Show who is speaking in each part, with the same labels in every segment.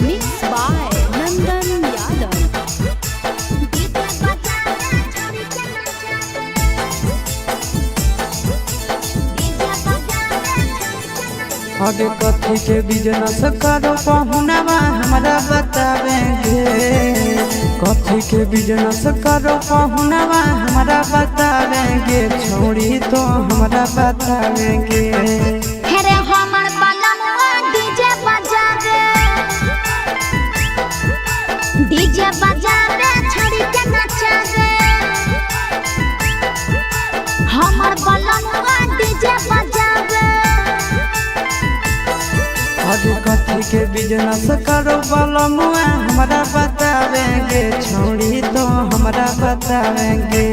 Speaker 1: Mixed by Nandan Yadav.
Speaker 2: आगे कथी के बिजनेस करो पहुनवा हमरा बतावेंगे। कथी के बिजनेस करो पहुनवा हमरा बतावेंगे। छोड़ी तो हमरा बतावेंगे।
Speaker 3: हेरे हमर बलमुआ डीजे बजावे छड़ी के नचावे। हमर बलमुआ डीजे बजावे।
Speaker 2: आगे कथी के बिजनेस करो बलमुआ हमरा बतावेंगे। छोड़ी तो हमरा बतावेंगे।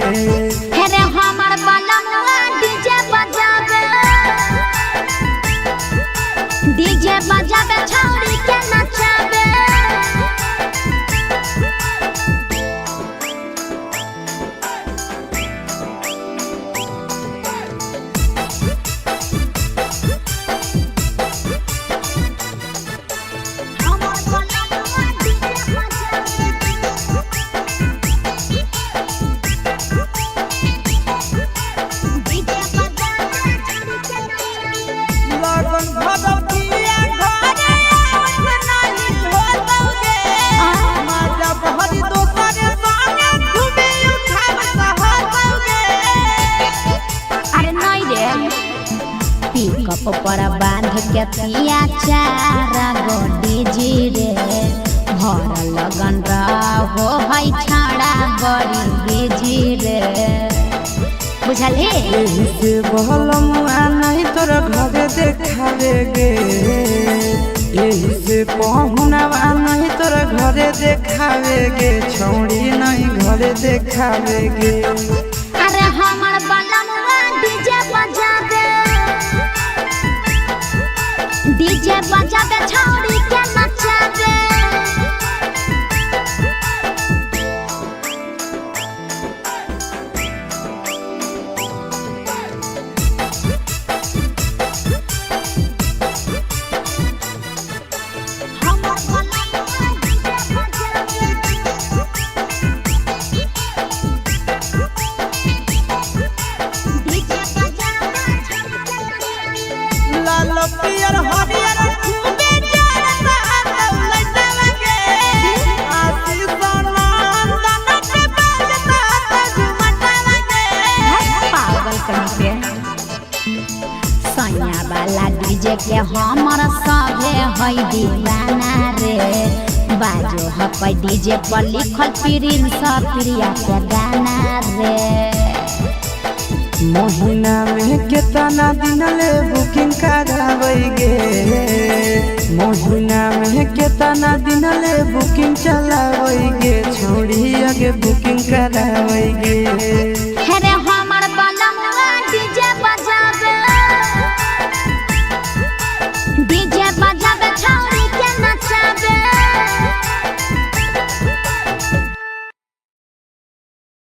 Speaker 3: हेरे हमर बलमुआ डीजे बजावे छड़ी के नचावे। पिकअप पर बांध के पिया चारा गोडी जी रे। भर लगन रहो है छाड़ा बड़ी बिजी रे। बुझली
Speaker 2: यही से बलमुआ नहीं तोर घरे देखावेगे। यही से पहुनवा नहीं तोर घरे देखावेगे। छौड़ी नहीं घरे देखावेगे।
Speaker 3: अरे हमर बलमुआ डीजे बजावे छौड़ी के नचावे।
Speaker 2: लाल पियर हरियर खूबे जरता दौलत लगे। आशीष नंदन के बजता झुमट लगे।
Speaker 3: पागल कहीं पे सैया वाला डीजे के हमर सभे है दीवाना रे। बाजो है डीजे पर लिखल प्रिंस प्रिया के गाना रे।
Speaker 2: महीना में कितना दिन ले बुकिंग करावेगे। महीना में कितना दिन ले बुकिंग चलावेगे। छोड़ी आगे बुकिंग करावेगे।
Speaker 3: हेरे